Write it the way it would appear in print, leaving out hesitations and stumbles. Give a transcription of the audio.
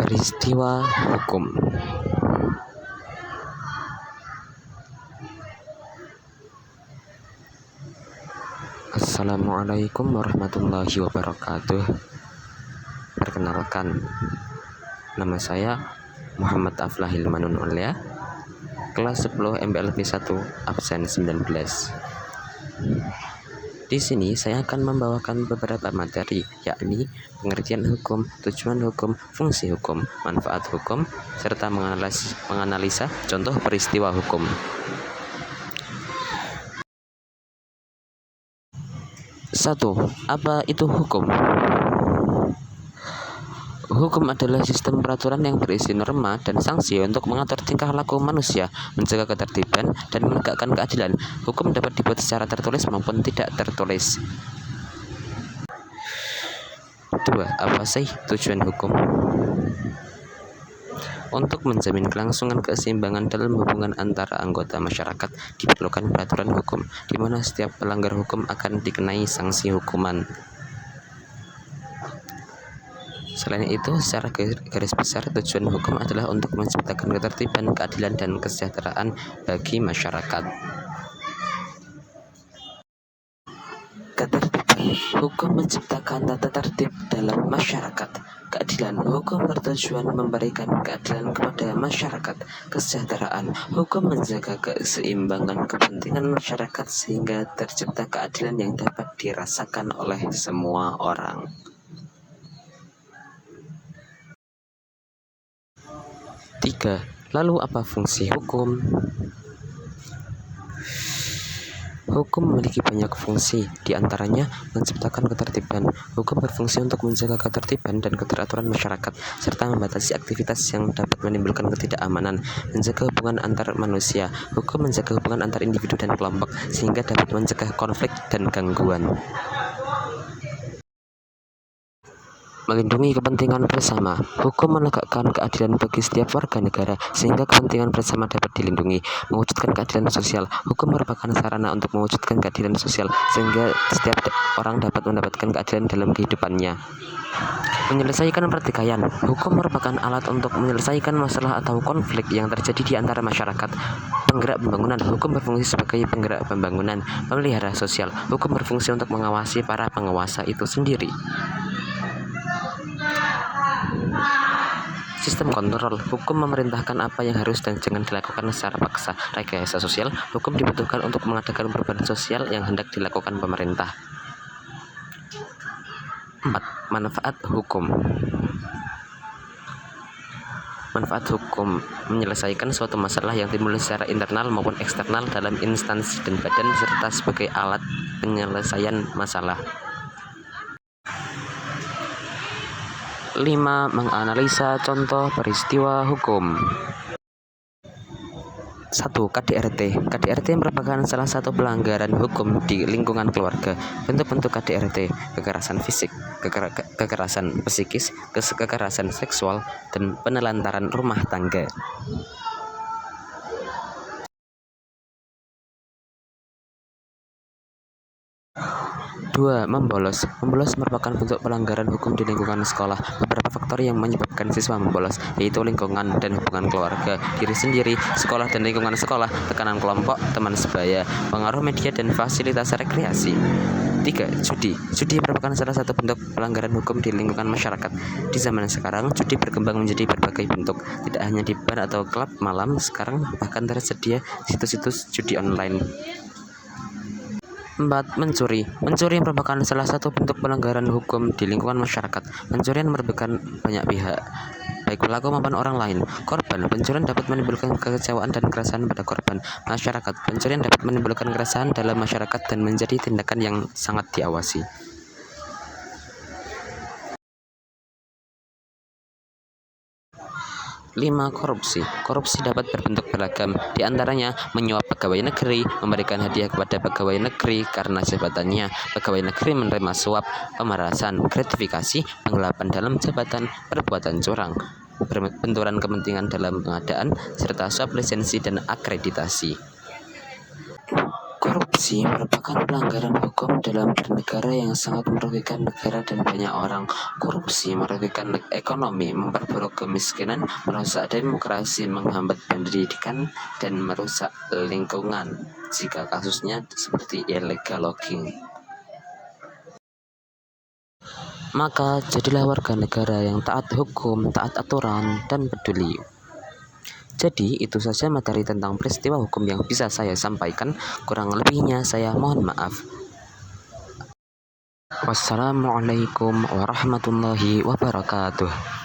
Peristiwa hukum. Assalamualaikum warahmatullahi wabarakatuh. Perkenalkan, nama saya Muhammad Aflahil Manun Ulia, kelas 10 MPLB 1 absen 19. Di sini saya akan membawakan beberapa materi, yakni pengertian hukum, tujuan hukum, fungsi hukum, manfaat hukum, serta menganalisa contoh peristiwa hukum. 1. Apa itu hukum? Hukum adalah sistem peraturan yang berisi norma dan sanksi untuk mengatur tingkah laku manusia, menjaga ketertiban, dan menegakkan keadilan. Hukum dapat dibuat secara tertulis maupun tidak tertulis. 2. Apa sih tujuan hukum? Untuk menjamin kelangsungan keseimbangan dalam hubungan antara anggota masyarakat, diperlukan peraturan hukum, di mana setiap pelanggar hukum akan dikenai sanksi hukuman. Selain itu, secara garis besar, tujuan hukum adalah untuk menciptakan ketertiban, keadilan, dan kesejahteraan bagi masyarakat. Ketertiban. Hukum menciptakan tata tertib dalam masyarakat. Keadilan. Hukum bertujuan memberikan keadilan kepada masyarakat. Kesejahteraan. Hukum menjaga keseimbangan kepentingan masyarakat sehingga tercipta keadilan yang dapat dirasakan oleh semua orang. 3. Lalu apa fungsi hukum? Hukum memiliki banyak fungsi, diantaranya menciptakan ketertiban. Hukum berfungsi untuk menjaga ketertiban dan keteraturan masyarakat, serta membatasi aktivitas yang dapat menimbulkan ketidakamanan, menjaga hubungan antar manusia. Hukum menjaga hubungan antar individu dan kelompok, sehingga dapat mencegah konflik dan gangguan. Melindungi kepentingan bersama. Hukum menegakkan keadilan bagi setiap warga negara sehingga kepentingan bersama dapat dilindungi. Mewujudkan keadilan sosial. Hukum merupakan sarana untuk mewujudkan keadilan sosial sehingga setiap orang dapat mendapatkan keadilan dalam kehidupannya. Menyelesaikan pertikaian. Hukum merupakan alat untuk menyelesaikan masalah atau konflik yang terjadi di antara masyarakat. Penggerak pembangunan. Hukum berfungsi sebagai penggerak pembangunan. Pemelihara sosial. Hukum berfungsi untuk mengawasi para penguasa itu sendiri. Sistem kontrol. Hukum memerintahkan apa yang harus dan jangan dilakukan secara paksa. Rekayasa sosial. Hukum dibutuhkan untuk mengadakan perubahan sosial yang hendak dilakukan pemerintah. 4. Manfaat hukum. Manfaat hukum menyelesaikan suatu masalah yang timbul secara internal maupun eksternal dalam instansi dan badan serta sebagai alat penyelesaian masalah. 5. Menganalisa contoh peristiwa hukum. 1. KDRT. KDRT merupakan salah satu pelanggaran hukum di lingkungan keluarga. Bentuk-bentuk KDRT: kekerasan fisik, kekerasan psikis, kekerasan seksual, dan penelantaran rumah tangga. 2. Membolos. Membolos merupakan bentuk pelanggaran hukum di lingkungan sekolah. Beberapa faktor yang menyebabkan siswa membolos, yaitu lingkungan dan hubungan keluarga, diri sendiri, sekolah dan lingkungan sekolah, tekanan kelompok, teman sebaya, pengaruh media dan fasilitas rekreasi. 3. Judi. Judi merupakan salah satu bentuk pelanggaran hukum di lingkungan masyarakat. Di zaman sekarang, judi berkembang menjadi berbagai bentuk. Tidak hanya di bar atau klub malam, sekarang bahkan tersedia situs-situs judi online. 4. Mencuri. Mencuri merupakan salah satu bentuk pelanggaran hukum di lingkungan masyarakat. Pencurian merugikan banyak pihak, baik pelaku maupun orang lain. Korban. Pencurian dapat menimbulkan kekecewaan dan keresahan pada korban. Masyarakat. Pencurian dapat menimbulkan keresahan dalam masyarakat dan menjadi tindakan yang sangat diawasi. 5. Korupsi. Korupsi dapat berbentuk beragam, di antaranya menyuap pegawai negeri, memberikan hadiah kepada pegawai negeri karena jabatannya, pegawai negeri menerima suap, pemerasan, gratifikasi, penggelapan dalam jabatan, perbuatan curang, benturan kepentingan dalam pengadaan, serta suap lisensi dan akreditasi. Korupsi Korupsi merupakan pelanggaran hukum dalam bernegara yang sangat merugikan negara dan banyak orang. Korupsi merugikan ekonomi, memperburuk kemiskinan, merusak demokrasi, menghambat pendidikan, dan merusak lingkungan jika kasusnya seperti illegal logging. Maka jadilah warga negara yang taat hukum, taat aturan, dan peduli. Jadi itu saja materi tentang peristiwa hukum yang bisa saya sampaikan. Kurang lebihnya saya mohon maaf. Wassalamualaikum warahmatullahi wabarakatuh.